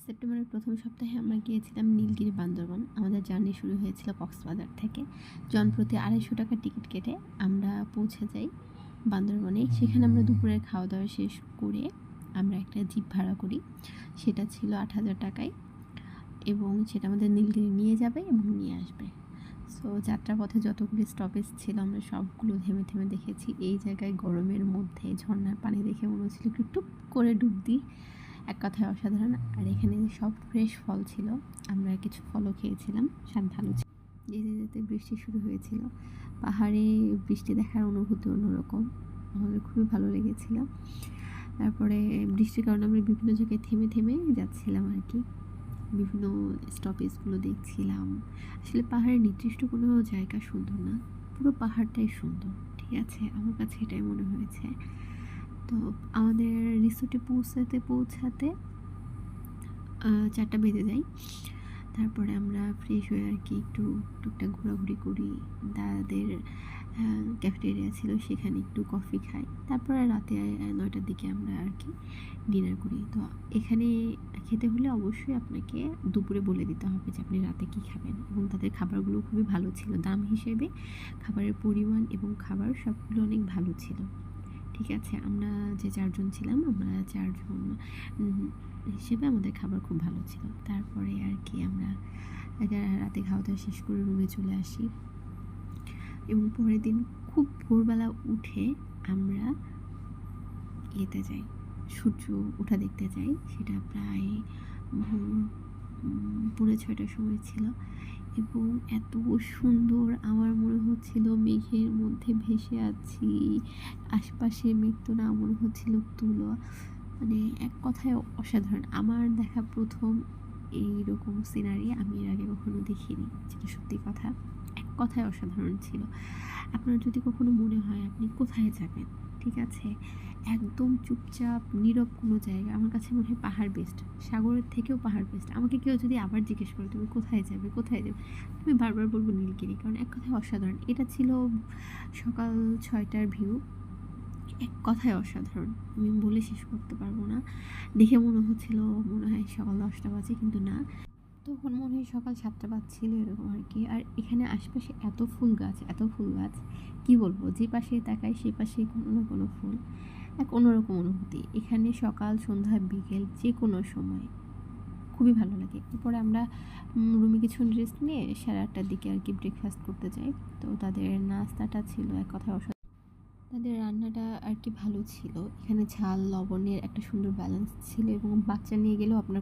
সেপ্টেম্বরের প্রথম সপ্তাহে আমরা গিয়েছিলাম নীলগিরি বান্দরবান। আমাদের জার্নি শুরু হয়েছিল কক্সবাজার থেকে। জনপ্রতি 250 টাকার টিকিট কেটে আমরা পৌঁছে যাই বান্দরবানে। সেখানে আমরা দুপুরের খাওয়া দাওয়া শেষ করে আমরা একটা জিপ ভাড়া করি, সেটা ছিল 8,000 টাকায় এবং সেটা আমাদের নীলগিরি নিয়ে যাবে এবং নিয়ে আসবে। সো যাত্রাপথে যতগুলি স্টপেজ ছিল আমরা সবগুলো থেমে থেমে দেখেছি। এই জায়গায় গরমের মধ্যে ঝর্ণার পানি দেখে মনে হচ্ছিল একটু টুপ করে ডুব দিই, এক কথায় অসাধারণ। আর এখানে সব ফ্রেশ ফল ছিল, আমরা কিছু ফলও খেয়েছিলাম, স্বাদ ভালো ছিল। যেতে যেতে বৃষ্টি শুরু হয়েছিল। পাহাড়ে বৃষ্টি দেখার অনুভূতি অন্যরকম, আমাদের খুবই ভালো লেগেছিল। তারপরে বৃষ্টির কারণে আমরা বিভিন্ন জায়গায় থেমে থেমে যাচ্ছিলাম আর কি, বিভিন্ন স্টপেজগুলো দেখছিলাম। আসলে পাহাড়ের নির্দিষ্ট কোনো জায়গা সুন্দর না, পুরো পাহাড়টাই সুন্দর। ঠিক আছে, আমার কাছে এটাই মনে হয়েছে। তো আমাদের রিসোর্টে পৌঁছাতে 4টা বেজে যায়। তারপরে আমরা ফ্রেশ হয়ে আর কি একটু টুকটাক ঘোরাঘুরি করি। দাদাদের ক্যাফেটেরিয়া ছিল, সেখানে একটু কফি খাই। তারপরে রাতে 9টার দিকে আমরা আর কি ডিনার করি। তো এখানে খেতে হলে অবশ্যই আপনাকে দুপুরে বলে দিতে হবে যে আপনি রাতে কী খাবেন, এবং তাদের খাবারগুলো খুবই ভালো ছিল। দাম হিসেবে খাবারের পরিমাণ এবং খাবার সবগুলো অনেক ভালো ছিল। ঠিক আছে, আমরা যে 4জন ছিলাম, আমরা 4জন হিসেবে আমাদের খাবার খুব ভালো ছিল। তারপরে আর কি আমরা রাতে খাওয়া দাওয়া শেষ করে রুমে চলে আসি এবং পরের দিন খুব ভোরবেলা উঠে আমরা ইয়েতে যাই, সূর্য ওঠা দেখতে যাই। সেটা প্রায় ভোর 5:30টার সময় ছিল এবং এত সুন্দর, আমার মনে হচ্ছিল মেঘের মধ্যে ভেসে আছি। আশপাশে মেঘ তো না, মনে হচ্ছিল তুলো। মানে এক কথায় অসাধারণ। আমার দেখা প্রথম এইরকম সিনারি আমি এর আগে কখনো দেখিনি, যেটা সত্যি কথা। এক কথায় অসাধারণ ছিল। আপনার যদি কখনো মনে হয় আপনি কোথায় যাবেন, ঠিক আছে, একদম চুপচাপ নীরব কোনো জায়গা, আমার কাছে মনে হয় পাহাড় বেস্ট। সাগরের থেকেও পাহাড় বেস্ট। আমাকে কেউ যদি আবার জিজ্ঞেস করে তুমি কোথায় যাবে কোথায় যাবে, আমি বারবার বলবো নীলগিরি, কারণ এক কথায় অসাধারণ। এটা ছিল সকাল 6টার ভিউ, এক কথায় অসাধারণ। আমি বলে শেষ করতে পারবো না। দেখে মনে হচ্ছিল মনে হয় সকাল 10টা বাজে, কিন্তু না, তখন মনে হয় সকাল 7টা বাজছিল এরকম আর কি। আর এখানে আশপাশে এত ফুল গাছ, এত ফুল গাছ, কী বলবো, যে পাশে তাকাই সে পাশে কোনো না কোনো ফুল। এক অন্যরকম অনুভূতি। এখানে সকাল সন্ধ্যা বিকেল যে কোনো সময় খুবই ভালো লাগে। এরপরে আমরা রুমে কিছু রেস্ট নিয়ে 8:30টার দিকে আর কি ব্রেকফাস্ট করতে যাই। তো তাদের নাস্তাটা ছিল এক কথায় অসাধারণ। তাদের রান্নাটা আর কি ভালো ছিল। এখানে ঝাল লবণের একটা সুন্দর ব্যালেন্স ছিল এবং বাচ্চা নিয়ে গেলেও আপনার